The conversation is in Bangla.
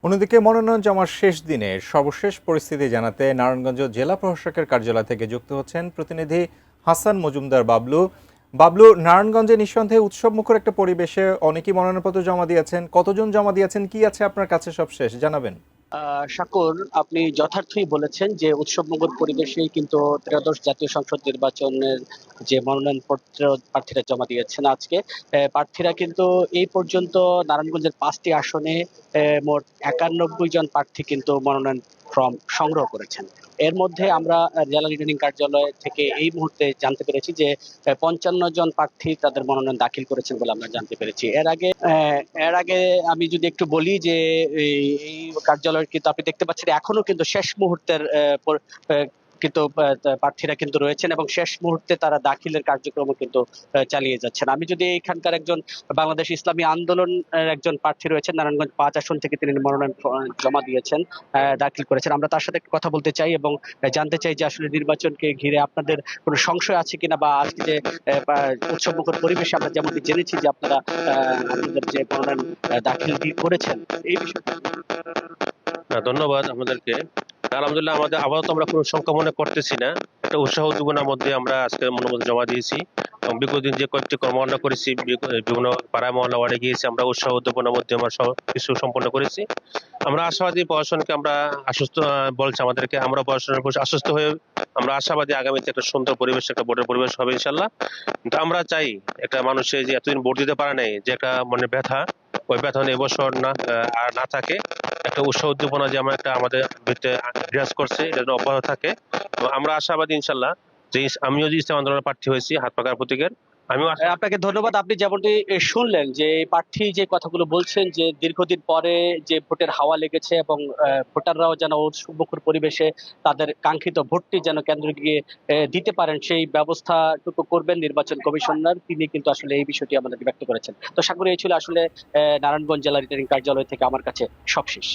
অন্যদিকে মনোনয়ন জমার শেষ দিনে সর্বশেষ পরিস্থিতি জানাতে নারায়ণগঞ্জ জেলা প্রশাসকের কার্যালয় থেকে যুক্ত হচ্ছেন প্রতিনিধি হাসান মজুমদার বাবলু। বাবলু, নারায়ণগঞ্জে নিঃসন্দেহে উৎসবমুখর একটা পরিবেশে অনেকেই মনোনয়নপত্র জমা দিয়েছেন। কতজন জমা দিয়েছেন, কি আছে আপনার কাছে সবশেষ জানাবেন? শাকুর, আপনি যথার্থই বলেছেন যে উৎসবমুখর পরিবেশেই কিন্তু ত্রয়োদশ জাতীয় সংসদ নির্বাচনের যে মনোনয়নপত্র প্রার্থীরা জমা দিয়েছেন আজকে। প্রার্থীরা কিন্তু এই পর্যন্ত নারায়ণগঞ্জের 5টি আসনে মোট 91 জন প্রার্থী কিন্তু মনোনয়ন ফর্ম সংগ্রহ করেছেন। এর মধ্যে আমরা জেলা রিটার্নিং কার্যালয় থেকে এই মুহূর্তে জানতে পেরেছি যে 55 জন প্রার্থী তাদের মনোনয়ন দাখিল করেছেন বলে আমরা জানতে পেরেছি। এর আগে আমি যদি একটু বলি যে এই কার্যালয়ের কিন্তু আপনি দেখতে পাচ্ছেন এখনো কিন্তু শেষ মুহূর্তের কিন্তু প্রার্থীরা কিন্তু রয়েছেন এবং শেষ মুহূর্তে তারা দাখিলের কার্যক্রম কিন্তু চালিয়ে যাচ্ছেন। আমি যদি এখানকার একজন বাংলাদেশ ইসলামী আন্দোলন একজন প্রার্থী রয়েছেন নারায়ণগঞ্জ 5 আসন থেকে, তিনি মনোনয়ন জমা দিয়েছেন, দাখিল করেছেন। আমরা তার সাথে একটু কথা বলতে চাই এবং জানতে চাই যে আসলে নির্বাচনকে ঘিরে আপনাদের কোনো সংশয় আছে কিনা, বা আজকে যে উৎসবমুখর পরিবেশে আমরা যেমনটি জেনেছি যে আপনারা আপনাদের যে মনোনয়ন দাখিল করেছেন এই বিষয়ে। ধন্যবাদ আপনাদেরকে। আলহামদুলিল্লাহ, আমাদের আপাতত আমরা কোনো সংখ্যা মনে করতেছি না। একটা উৎসাহ উদ্দীপনার মধ্যে আমরা আজকে মনোনয়ন জমা দিয়েছি এবং বিগত দিন যে কয়েকটি কর্মকাণ্ড করেছি, বিভিন্ন পাড়া মহল্লা ওয়ার্ডে গিয়েছি, আমরা উৎসাহ উদ্দীপনার মধ্যে আমরা সব কিছু সম্পন্ন করেছি। আমরা আশাবাদী, প্রশাসনকে আমরা আশ্বস্ত বলছি আমাদেরকে, আমরা প্রশাসনের উপর আশ্বস্ত হয়ে আমরা আশাবাদী আগামীতে একটা সুন্দর পরিবেশ, একটা ভোটের পরিবেশ হবে ইনশাল্লাহ। কিন্তু আমরা চাই একটা মানুষের যে এতদিন ভোট দিতে পারে নাই, যে একটা মনে ব্যথা, ওই ব্যথা এবছর না আর না থাকে। একটা উৎসাহ উদ্দীপনা যে আমার একটা আমাদের ভিতরে বিরাজ করছে, এটা যেন অব্যাহত থাকে। এবং আমরা আশাবাদী ইনশাল্লাহ যে আমিও যে ইসলাম আন্দোলনের প্রার্থী হয়েছি হাত পাকার প্রতীকের, আমিও আপনাকে ধন্যবাদ। আপনি যেমনটি শুনলেন যে প্রার্থী যে কথাগুলো বলছেন যে দীর্ঘদিন পরে যে ভোটের হাওয়া লেগেছে এবং ভোটাররাও যেন উৎসবমুখর পরিবেশে তাদের কাঙ্ক্ষিত ভোটটি যেন কেন্দ্রে গিয়ে দিতে পারেন সেই ব্যবস্থাটুকু করবেন নির্বাচন কমিশনার, তিনি কিন্তু আসলে এই বিষয়টি আমাদেরকে ব্যক্ত করেছেন। তো সাগর, এই ছিল আসলে নারায়ণগঞ্জ জেলা রিটার্নিং কার্যালয় থেকে আমার কাছে সবশেষ।